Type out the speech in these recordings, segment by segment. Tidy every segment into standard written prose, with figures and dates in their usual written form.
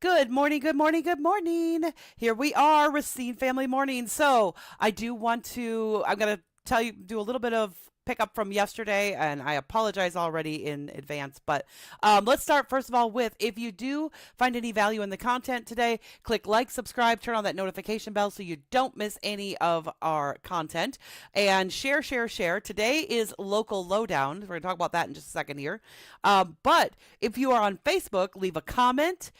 Good morning, good morning, good morning. Here we are, Racine Family Morning. So I'm going to tell you, do a little bit of pickup from yesterday, and I apologize already in advance. But let's start, first of all, with if you do find any value in the content today, click like, subscribe, turn on that notification bell so you don't miss any of our content, and share, share, share. Today is local lowdown. We're going to talk about that in just a second here. But if you are on Facebook, leave a comment,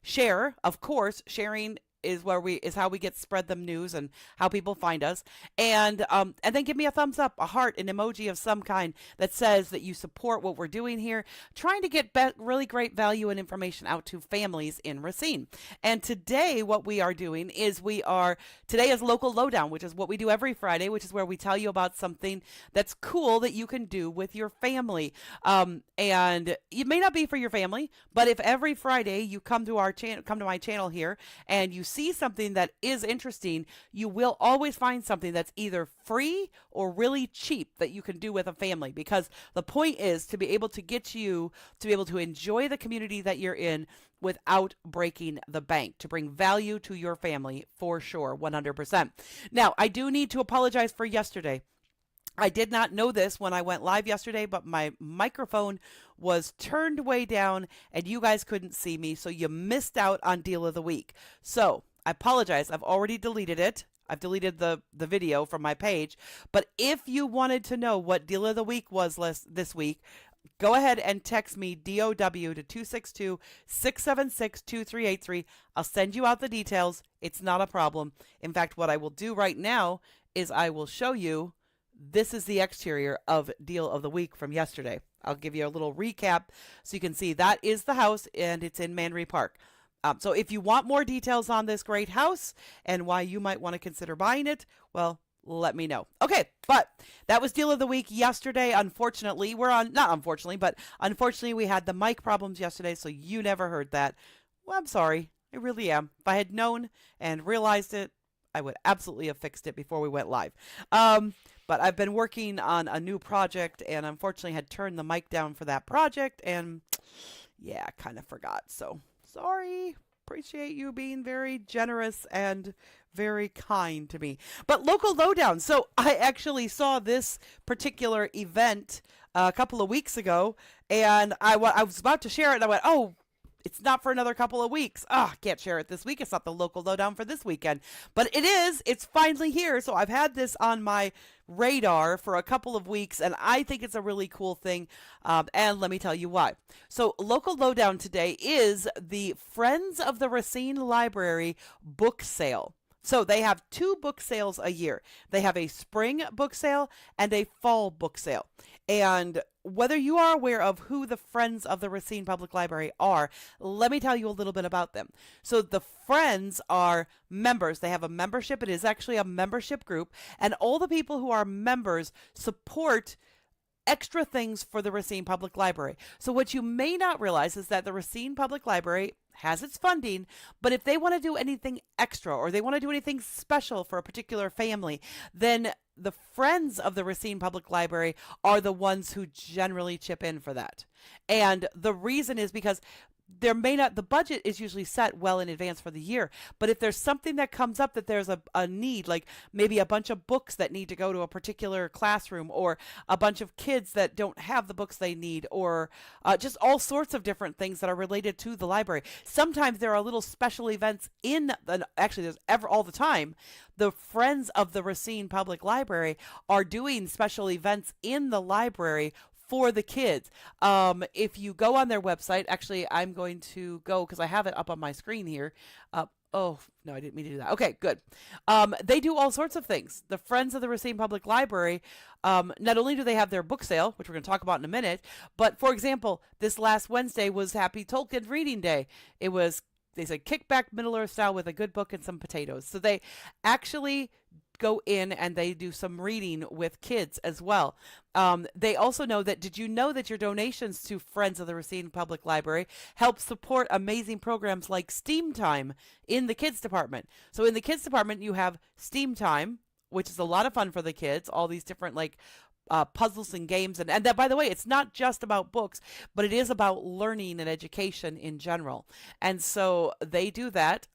share. Of course, sharing is how we get spread the news and how people find us, and then give me a thumbs up, a heart, an emoji of some kind that says that you support what we're doing here, trying to get really great value and information out to families in Racine. And today what we are doing is today is local lowdown, which is what we do every Friday, which is where we tell you about something that's cool that you can do with your family. And it may not be for your family, but if every Friday you come to my channel here and you see something that is interesting, you will always find something that's either free or really cheap that you can do with a family, because the point is to be able to get you to be able to enjoy the community that you're in without breaking the bank, to bring value to your family for sure, 100%. Now, I do need to apologize for yesterday. I did not know this when I went live yesterday, but my microphone was turned way down and you guys couldn't see me, so you missed out on Deal of the Week. So I apologize. I've already deleted it. I've deleted the video from my page. But if you wanted to know what Deal of the Week was this week, go ahead and text me DOW to 262-676-2383. I'll send you out the details. It's not a problem. In fact, what I will do right now is I will show you. This is the exterior of Deal of the Week from yesterday. I'll give you a little recap so you can see that is the house, and it's in Manry Park. So if you want more details on this great house and why you might want to consider buying it, well, let me know. Okay, but that was Deal of the Week yesterday. Unfortunately, unfortunately, we had the mic problems yesterday, so you never heard that. Well, I'm sorry. I really am. If I had known and realized it, I would absolutely have fixed it before we went live. But I've been working on a new project and unfortunately had turned the mic down for that project, and yeah, kind of forgot. So sorry. Appreciate you being very generous and very kind to me. But local lowdown. So I actually saw this particular event a couple of weeks ago, and I was about to share it, and I went, oh, it's not for another couple of weeks. Can't share it this week. It's not the local lowdown for this weekend. But it is. It's finally here. So I've had this on my radar for a couple of weeks, and I think it's a really cool thing. And let me tell you why. So local lowdown today is the Friends of the Racine Library book sale. So they have two book sales a year. They have a spring book sale and a fall book sale. And whether you are aware of who the Friends of the Racine Public Library are, let me tell you a little bit about them. So the Friends are members. They have a membership. It is actually a membership group. And all the people who are members support extra things for the Racine Public Library. So what you may not realize is that the Racine Public Library has its funding, but if they want to do anything extra or they want to do anything special for a particular family, then the Friends of the Racine Public Library are the ones who generally chip in for that. And the reason is because the budget is usually set well in advance for the year, but if there's something that comes up that there's a need, like maybe a bunch of books that need to go to a particular classroom, or a bunch of kids that don't have the books they need, or just all sorts of different things that are related to the library. Sometimes there are little special events actually there's all the time. The Friends of the Racine Public Library are doing special events in the library for the kids. If you go on their website, actually, I'm going to go because I have it up on my screen here. Oh, no, I didn't mean to do that. Okay, good. They do all sorts of things. The Friends of the Racine Public Library, not only do they have their book sale, which we're going to talk about in a minute, but for example, this last Wednesday was Happy Tolkien Reading Day. They said kick back Middle Earth style with a good book and some potatoes. So they actually go in and they do some reading with kids as well. They also know that, did you know that your donations to Friends of the Racine Public Library help support amazing programs like STEAM Time in the kids department? So in the kids department, you have STEAM Time, which is a lot of fun for the kids, all these different puzzles and games. And that, by the way, it's not just about books, but it is about learning and education in general. And so they do that.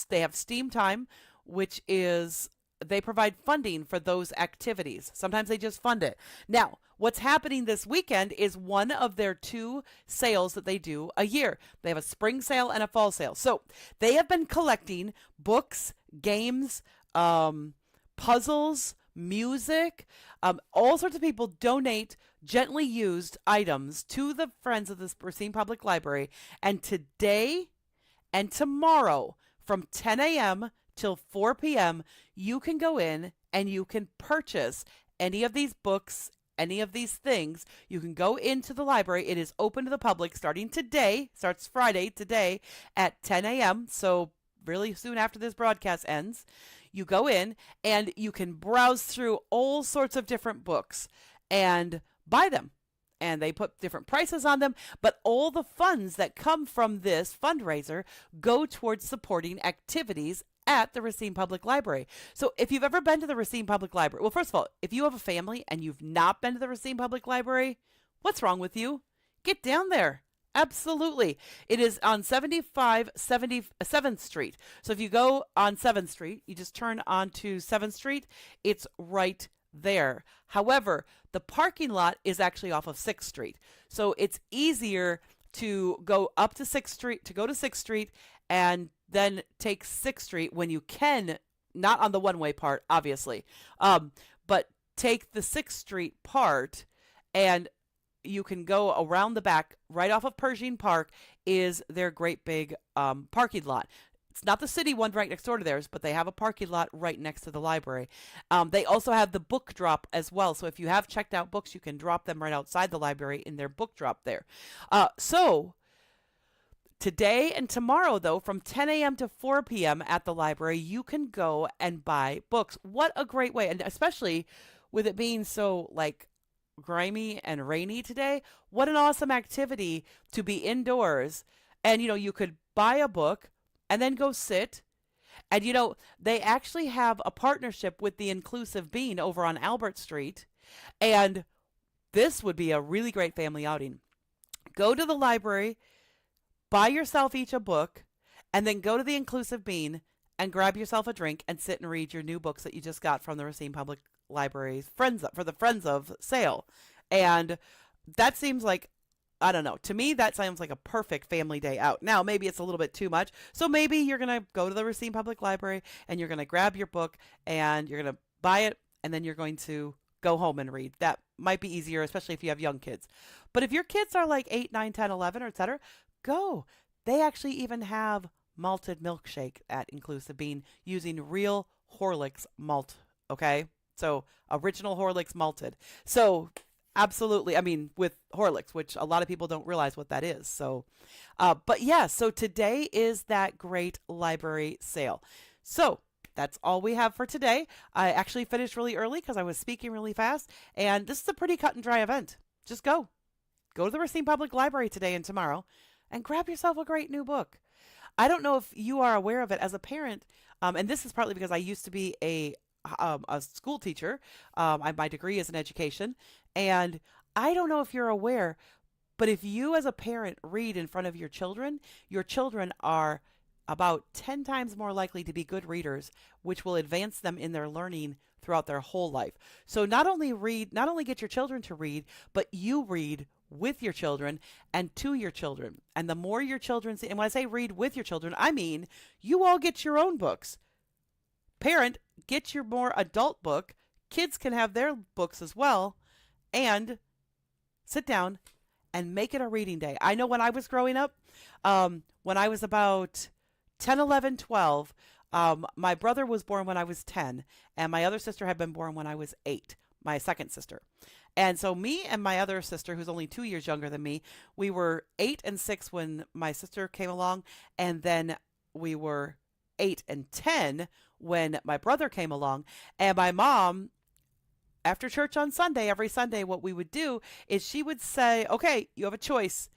They have Steam Time, which is they provide funding for those activities. Sometimes they just fund it. Now, what's happening this weekend is one of their 2 sales that they do a year. They have a spring sale and a fall sale. So they have been collecting books, games, puzzles, music. All sorts of people donate gently used items to the Friends of the Racine Public Library. And today and tomorrow from 10 a.m. till 4 p.m., you can go in and you can purchase any of these books, any of these things. You can go into the library. It is open to the public starting today, starts Friday today at 10 a.m. So really soon after this broadcast ends. You go in and you can browse through all sorts of different books and buy them. And they put different prices on them, but all the funds that come from this fundraiser go towards supporting activities at the Racine Public Library. So if you've ever been to the Racine Public Library, well, first of all, if you have a family and you've not been to the Racine Public Library, what's wrong with you? Get down there. Absolutely. It is on 7th Street. So if you go on 7th Street, you just turn onto 7th Street, it's right there. However, the parking lot is actually off of 6th Street. So it's easier to go up to 6th Street, to go to 6th Street and then take 6th Street when you can, not on the one-way part, obviously, but take the 6th Street part and you can go around the back. Right off of Pershing Park is their great big parking lot. It's not the city one right next door to theirs, but they have a parking lot right next to the library. They also have the book drop as well. So if you have checked out books, you can drop them right outside the library in their book drop there. So today and tomorrow, though, from 10 a.m. to 4 p.m. at the library, you can go and buy books. What a great way. And especially with it being so like grimy and rainy today, what an awesome activity to be indoors. And, you could buy a book and then go sit. And, they actually have a partnership with the Inclusive Bean over on Albert Street. And this would be a really great family outing. Go to the library, buy yourself each a book, and then go to the Inclusive Bean and grab yourself a drink and sit and read your new books that you just got from the Racine Public Library's Friends of sale. And that seems like, I don't know, to me that sounds like a perfect family day out. Now maybe it's a little bit too much, so maybe you're gonna go to the Racine Public Library and you're gonna grab your book and you're gonna buy it and then you're going to go home and read. That might be easier, especially if you have young kids. But if your kids are like 8, 9, 10, 11, or etc., go. They actually even have malted milkshake at Inclusive Bean using real Horlicks malt. Okay, so original Horlicks malted. So absolutely, I mean, with Horlicks, which a lot of people don't realize what that is. So, but yeah, so today is that great library sale. So that's all we have for today. I actually finished really early because I was speaking really fast, and this is a pretty cut and dry event. Just go to the Racine Public Library today and tomorrow and grab yourself a great new book. I don't know if you are aware of it as a parent, and this is partly because I used to be a school teacher. My degree is in education, and I don't know if you're aware, but if you as a parent read in front of your children are about 10 times more likely to be good readers, which will advance them in their learning throughout their whole life. So not only get your children to read, but you read with your children and to your children. And the more your children see, and when I say read with your children, I mean you all get your own books. Parent, get your more adult book. Kids can have their books as well. And sit down and make it a reading day. I know when I was growing up, when I was about 10, 11, 12, my brother was born when I was 10, and my other sister had been born when I was 8, my second sister. And so me and my other sister, who's only 2 years younger than me, we were 8 and 6 when my sister came along, and then we were 8 and 10 when my brother came along. And my mom, after church on Sunday, every Sunday, what we would do is she would say, okay, you have a choice.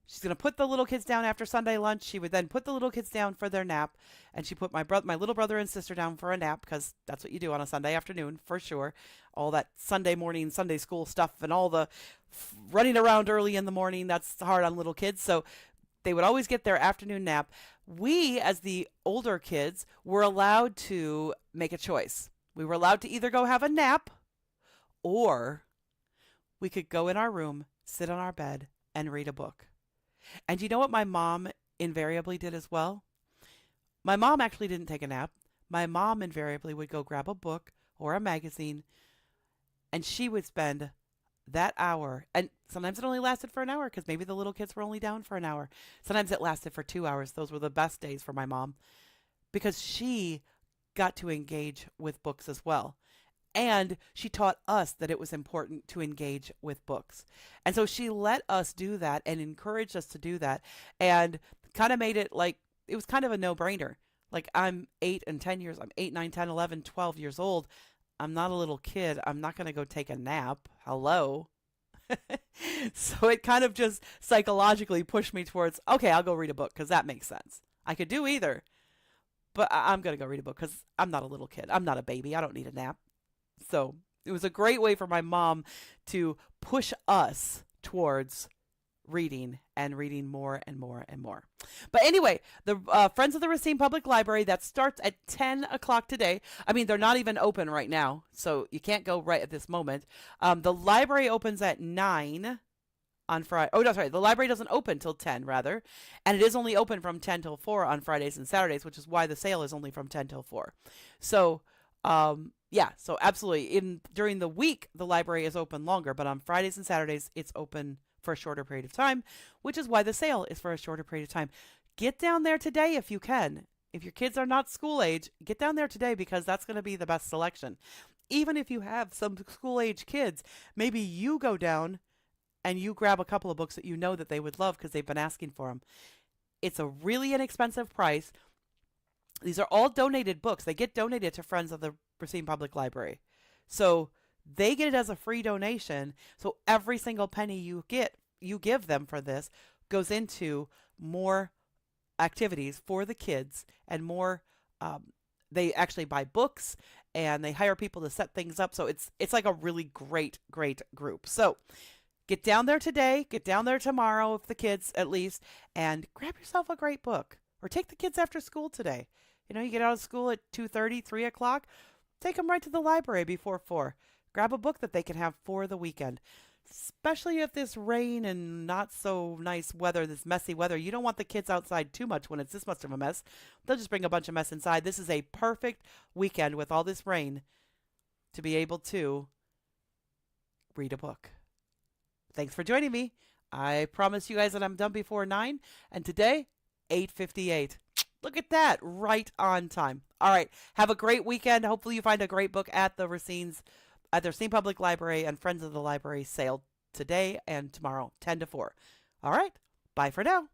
She's going to put the little kids down after Sunday lunch. She would then put the little kids down for their nap, and she put my little brother and sister down for a nap, because that's what you do on a Sunday afternoon, for sure. All that Sunday morning, Sunday school stuff, and all the running around early in the morning, that's hard on little kids. So they would always get their afternoon nap. We, as the older kids, were allowed to make a choice. We were allowed to either go have a nap, or we could go in our room, sit on our bed, and read a book. And you know what my mom invariably did as well? My mom actually didn't take a nap. My mom invariably would go grab a book or a magazine, and she would spend that hour, and sometimes it only lasted for an hour because maybe the little kids were only down for an hour. Sometimes it lasted for 2 hours. Those were the best days for my mom, because she got to engage with books as well. And she taught us that it was important to engage with books. And so she let us do that and encouraged us to do that, and kind of made it like it was kind of a no-brainer. Like, I'm 8 and 10 years, I'm 8, 9, 10, 11, 12 years old. I'm not a little kid. I'm not going to go take a nap. Hello. So it kind of just psychologically pushed me towards, okay, I'll go read a book because that makes sense. I could do either, but I'm going to go read a book because I'm not a little kid. I'm not a baby. I don't need a nap. So it was a great way for my mom to push us towards reading and reading more and more and more. But anyway, the Friends of the Racine Public Library, that starts at 10 o'clock today. I mean, they're not even open right now, so you can't go right at this moment. The library opens at 9 on Friday. Oh, no, sorry. The library doesn't open till 10, rather. And it is only open from 10 till 4 on Fridays and Saturdays, which is why the sale is only from 10 till 4. So, yeah, so absolutely. During the week, the library is open longer, but on Fridays and Saturdays, it's open for a shorter period of time, which is why the sale is for a shorter period of time. Get down there today if you can. If your kids are not school age, get down there today, because that's going to be the best selection. Even if you have some school age kids, maybe you go down and you grab a couple of books that you know that they would love because they've been asking for them. It's a really inexpensive price. These are all donated books. They get donated to Friends of the Racine Public Library. So they get it as a free donation. So every single penny you give them for this goes into more activities for the kids, and more, they actually buy books and they hire people to set things up. So it's like a really great group. So get down there today, get down there tomorrow, if the kids at least, and grab yourself a great book, or take the kids after school today. You know, you get out of school at 2:30, 3 o'clock, take them right to the library before 4. Grab a book that they can have for the weekend, especially if this rain and not so nice weather, this messy weather. You don't want the kids outside too much when it's this much of a mess. They'll just bring a bunch of mess inside. This is a perfect weekend with all this rain to be able to read a book. Thanks for joining me. I promise you guys that I'm done before 9, and today, 8:58. Look at that, right on time. All right, have a great weekend. Hopefully you find a great book at the Racine Public Library and Friends of the Library sale today and tomorrow, 10 to 4. All right, bye for now.